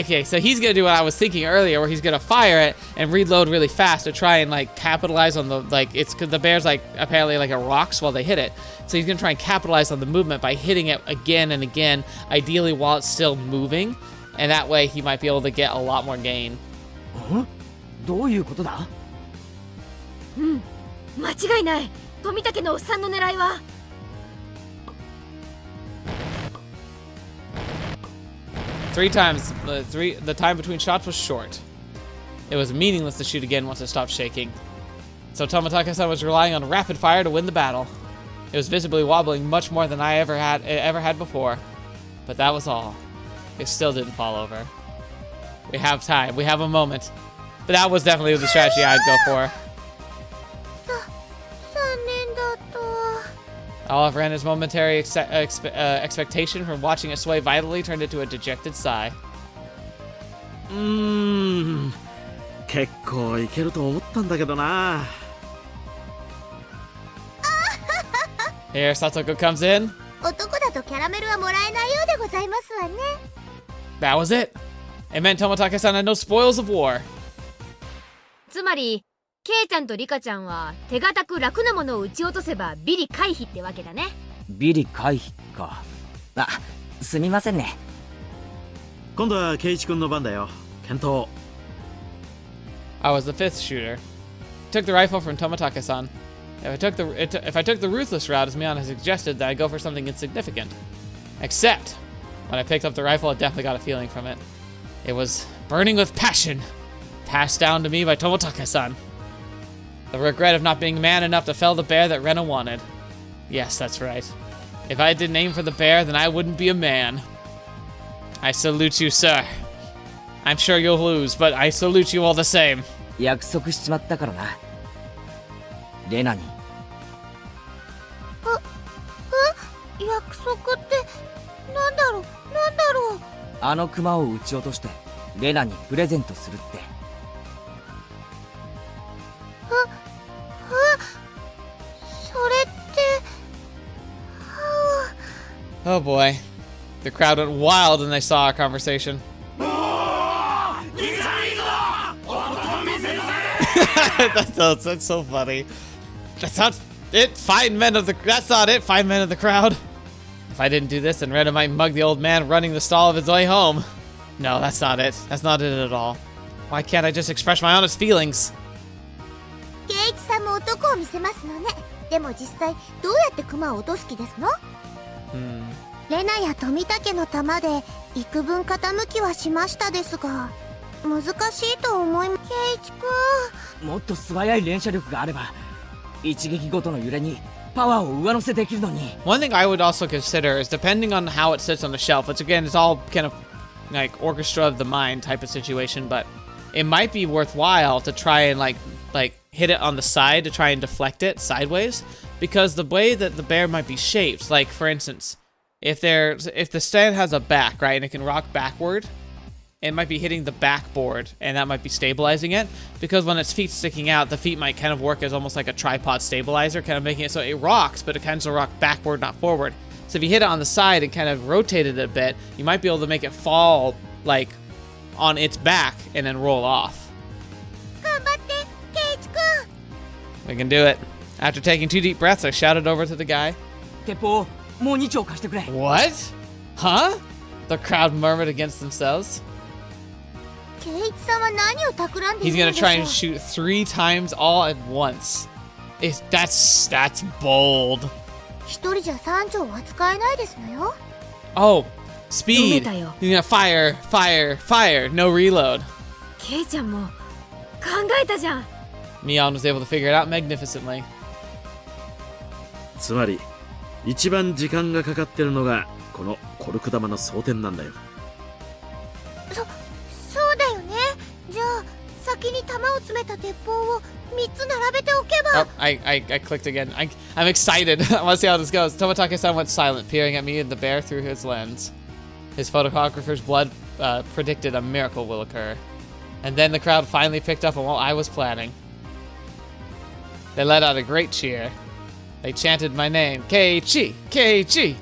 Okay, so he's gonna do what I was thinking earlier, where he's gonna fire it and reload really fast to try and like capitalize on the it's cause the bear's like apparently like it rocks while they hit it. So he's gonna try and capitalize on the movement by hitting it again and again, ideally while it's still moving, and that way he might be able to get a lot more gain. どういうことだ？間違いない。富武のおっさんの狙いは。The time between shots was short. It was meaningless to shoot again once it stopped shaking. So Tomatake-san was relying on rapid fire to win the battle. It was visibly wobbling much more than I ever had before. But that was all. It still didn't fall over. We have time. We have a moment. But that was definitely the strategy I'd go for. 残念だった。 All of Rena's momentary expectation from watching it sway vitally turned into a dejected sigh. 結構いけると思ったんだけどな。 Here, Satoko comes in. 男だとキャラメルはもらえないようでございますわね。 That was it. It meant Tomatake-san had no spoils of war. つまりケイちゃんとリカちゃんは手堅く楽なものを撃ち落とせばビリ回避ってわけだね。ビリ回避か。あ、すみませんね。今度はケイチ君の番だよ。検討。 I was the fifth shooter. Took the rifle from Tomatake-san. If I took the ruthless route, as Miyana suggested, that I'd go for something insignificant. Except, when I picked up the rifle, I definitely got a feeling from it. It was burning with passion, passed down to me by Tomatake-san. The regret of not being man enough to fell the bear that Rena wanted. Yes, that's right. If I didn't aim for the bear, then I wouldn't be a man. I salute you, sir. I'm sure you'll lose, but I salute you all the same. 約束しちまったからな。レナに。約束ってなんだろう。あのクマを撃ち落としてレナにプレゼントするって。それって。Oh boy. The crowd went wild when they saw our conversation. That's so funny. That's not it. That's not it. 5 men of the crowd. If I didn't do this, then Rena might mug the old man running the stall of his way home. No, that's not it. That's not it at all. Why can't I just express my honest feelings? ケイチさんも男を見せますのね。でも実際どうやってクマを落とす気ですの？レナや富武の弾で幾分傾きはしましたですが、難しいと思います。ケイチ君。もっと素早い連射力があれば、一撃ごとの揺れにパワーを上乗せできるのに。One thing I would also consider is depending on how it sits on the shelf, which again is all kind of like orchestra of the mind type of situation, but it might be worthwhile to try and like hit it on the side to try and deflect it sideways, because the way that the bear might be shaped, like for instance, if the stand has a back, right, and it can rock backward, it might be hitting the backboard, and that might be stabilizing it, because when its feet sticking out, the feet might kind of work as almost like a tripod stabilizer, kind of making it so it rocks, but it kind of rock backward, not forward. So if you hit it on the side and kind of rotate it a bit, you might be able to make it fall like on its back and then roll off. We can do it. After taking 2 deep breaths, I shouted over to the guy. 鉄砲、もう2丁貸してくれ。 What? Huh? The crowd murmured against themselves. ケイチさんは何を企んでい He's る gonna のでしょ try う。 and shoot 3 times all at once. That's bold. 一人じゃ3丁は使えないですのよ。 Oh, speed. 読めたよ。 He's gonna fire, fire, fire. No reload. ケイちゃんも考えたじゃん。 Mion was able to figure it out magnificently. つまり一番時間がかかってるのがこのコルク玉の装填なんだよ。そうだよね。じゃあ先に弾を詰めた鉄砲を3つ並べておけば。 Oh, I clicked again. I'm excited. I want to see how this goes. Tomatake-san went silent, peering at me and the bear through his lens. His photographer's blood predicted a miracle will occur. And then the crowd finally picked up on what I was planning. They let out a great cheer. They chanted my name, Keiichi, Keiichi.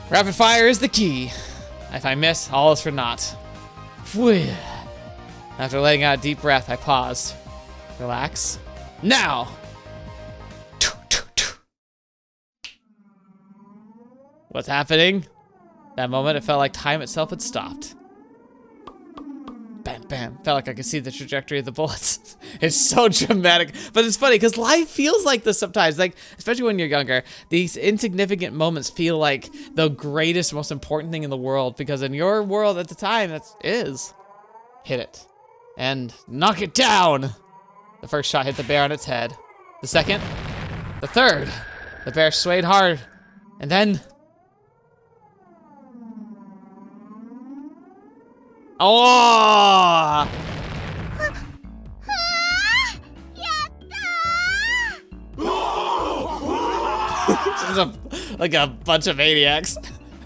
Rapid fire is the key. If I miss, all is for naught. Phew. After letting out a deep breath, I paused. Relax. Now! What's happening? That moment, it felt like time itself had stopped. Bam, bam. Felt like I could see the trajectory of the bullets. It's so dramatic. But it's funny, because life feels like this sometimes. Like, especially when you're younger, these insignificant moments feel like the greatest, most important thing in the world. Because in your world at the time, that is. Hit it. And knock it down! The first shot hit the bear on its head. The second. The third. The bear swayed hard. And then... Oh! Like a bunch of maniacs.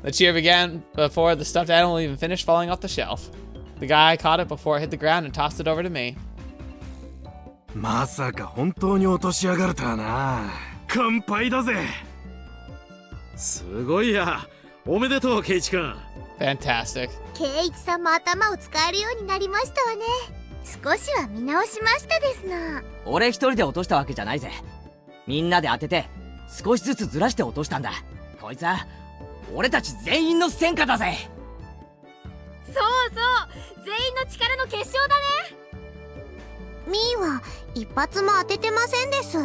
The cheer began before the stuffed animal even finished falling off the shelf. The guy caught it before it hit the ground and tossed it over to me. まさか本当に落としやがるとはな。乾杯だぜ。すごいや。おめでとう、ケイチ君。Fantastic. ケイチさんも頭を使えるようになりましたわね。少しは見直しましたですな。俺一人で落としたわけじゃないぜ。みんなで当てて少しずつずらして落としたんだ。こいつは俺たち全員の戦果だぜ。そうそう、全員の力の結晶だね。ミーは一発も当ててませんです。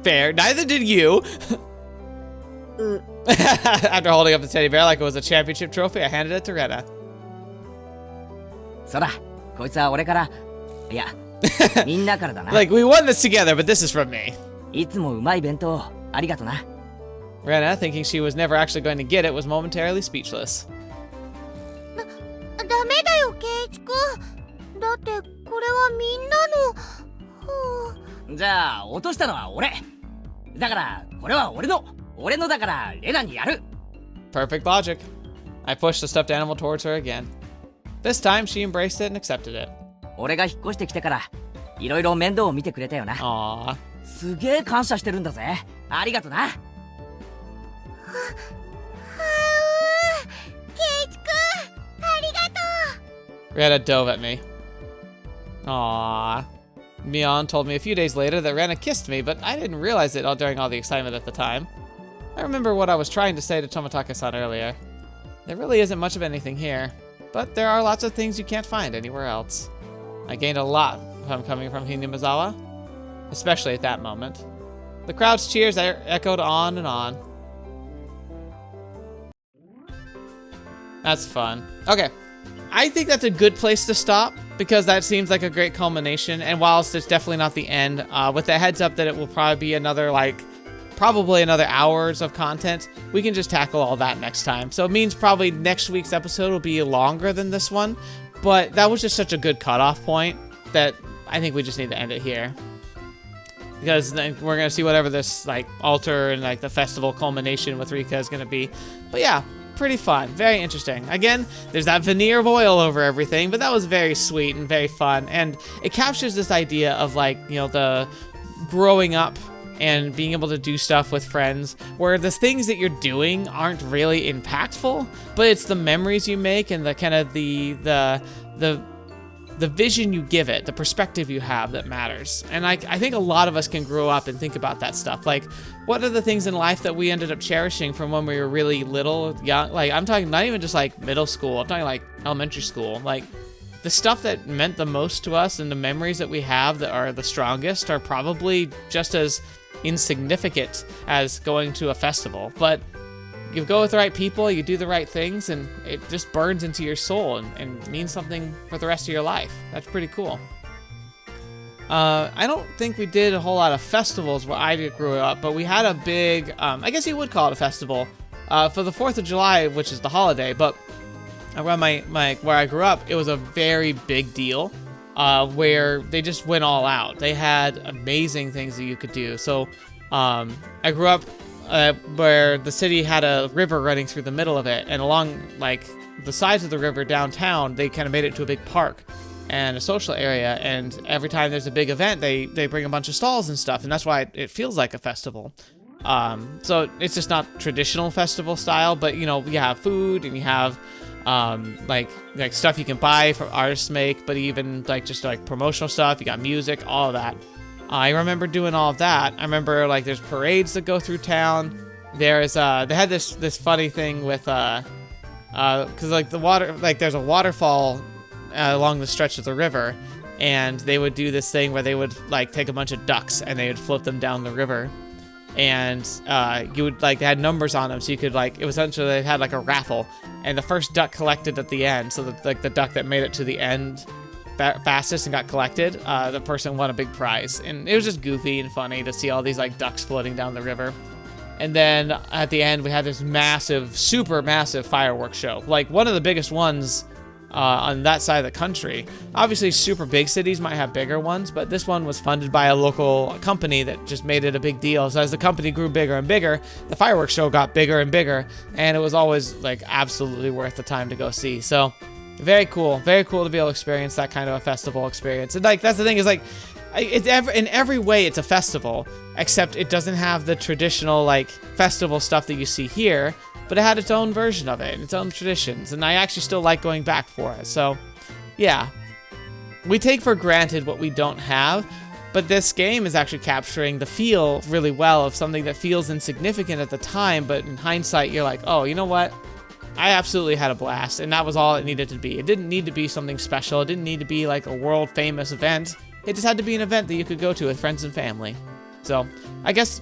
Fair. Neither did you. After holding up the teddy bear like it was a championship trophy, I handed it to Rena. そうだ、こいつは俺から、いや、みんなからだな。Like, we won this together, but this is from me. いつもうまい弁当ありがとな。Rena, thinking she was never actually going to get it, was momentarily speechless. ダメだよ、ケイチ君。だってこれはみんなの。じゃあ落としたのは俺。だからこれは俺のだからレナにやる。 Perfect logic. I pushed the stuffed animal towards her again. This time, she embraced it and accepted it. 俺が引っ越してきてからいろいろ面倒を見てくれたよな。 Aww. すげえ感謝してるんだぜ。ありがとな。ケイチ君、ありがとう。 Rena dove at me. Aww. Mion told me a few days later that Rena kissed me, but I didn't realize it during all the excitement at the time. I remember what I was trying to say to Tomatake-san earlier. There really isn't much of anything here, but there are lots of things you can't find anywhere else. I gained a lot from coming from Hinamizawa, especially at that moment. The crowd's cheers echoed on and on. That's fun. Okay. I think that's a good place to stop because that seems like a great culmination. And whilst it's definitely not the end, with the heads up that it will probably be another, probably another hours of content, we can just tackle all that next time. So it means probably next week's episode will be longer than this one, but that was just such a good cutoff point that I think we just need to end it here. Because then we're going to see whatever this, altar and, the festival culmination with Rika is going to be. But yeah. Pretty fun, very interesting. Again, there's that veneer of oil over everything, but that was very sweet and very fun, and it captures this idea of the growing up and being able to do stuff with friends where the things that you're doing aren't really impactful, but it's the memories you make and the kind of the vision you give it, the perspective you have that matters. And I think a lot of us can grow up and think about that stuff. What are the things in life that we ended up cherishing from when we were really little, young? I'm talking not even just middle school, I'm talking elementary school. The stuff that meant the most to us and the memories that we have that are the strongest are probably just as insignificant as going to a festival. But you go with the right people, you do the right things, and it just burns into your soul and means something for the rest of your life. That's pretty cool. I don't think we did a whole lot of festivals where I grew up, but we had a big, I guess you would call it a festival, for the 4th of July, which is the holiday, but around where I grew up, it was a very big deal, where they just went all out. They had amazing things that you could do. So, I grew up where the city had a river running through the middle of it, and along like the sides of the river downtown, they kind of made it to a big park and a social area. And every time there's a big event, they bring a bunch of stalls and stuff, and that's why it feels like a festival. So it's just not traditional festival style, but you have food and you have like stuff you can buy from artists make, but even just promotional stuff. You got music, all of that. I remember doing all of that. I remember there's parades that go through town. There's they had this funny thing with because the water, there's a waterfall along the stretch of the river, and they would do this thing where they would take a bunch of ducks and they would float them down the river, and you would they had numbers on them, so you could it was essentially they had a raffle, and the first duck collected at the end, so that the duck that made it to the end fastest and got collected, the person won a big prize. And it was just goofy and funny to see all these ducks floating down the river. And then at the end we had this massive, super massive fireworks show, one of the biggest ones on that side of the country. Obviously super big cities might have bigger ones, but this one was funded by a local company that just made it a big deal. So as the company grew bigger and bigger, the fireworks show got bigger and bigger, and it was always absolutely worth the time to go see. So very cool to be able to experience that kind of a festival experience. And that's the thing, is it's in every way it's a festival, except it doesn't have the traditional festival stuff that you see here, but it had its own version of it and its own traditions, and I actually still like going back for it. So yeah, we take for granted what we don't have, but this game is actually capturing the feel really well of something that feels insignificant at the time, but in hindsight you're oh, you know what? I absolutely had a blast, and that was all it needed to be. It didn't need to be something special. It didn't need to be a world famous event. It just had to be an event that you could go to with friends and family. So I guess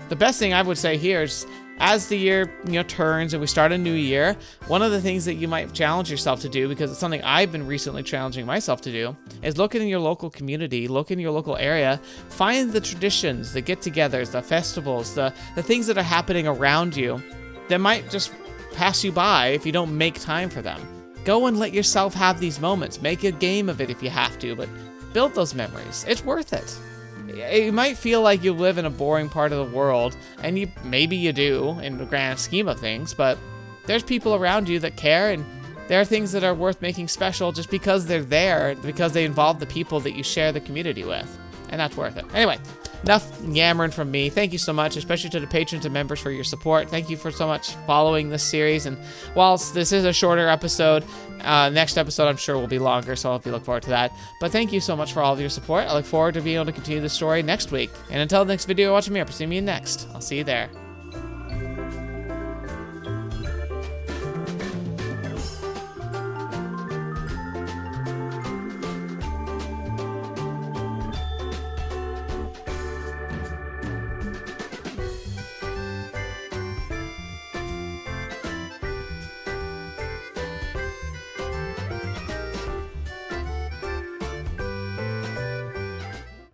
the best thing I would say here is, as the year turns and we start a new year, one of the things that you might challenge yourself to do, because it's something I've been recently challenging myself to do, is look in your local community, look in your local area, find the traditions, the get-togethers, the festivals, the things that are happening around you that might just pass you by if you don't make time for them. Go and let yourself have these moments. Make a game of it if you have to, but build those memories. It's worth it. It might feel like you live in a boring part of the world, and maybe you do in the grand scheme of things, but there's people around you that care, and there are things that are worth making special just because they're there, because they involve the people that you share the community with, and that's worth it. Anyway, enough yammering from me. Thank you so much, especially to the patrons and members, for your support. Thank you for so much following this series. And whilst this is a shorter episode, next episode I'm sure will be longer, so I hope you look forward to that. But thank you so much for all of your support. I look forward to being able to continue the story next week. And until the next video you're watching me, I'll see you next. I'll see you there.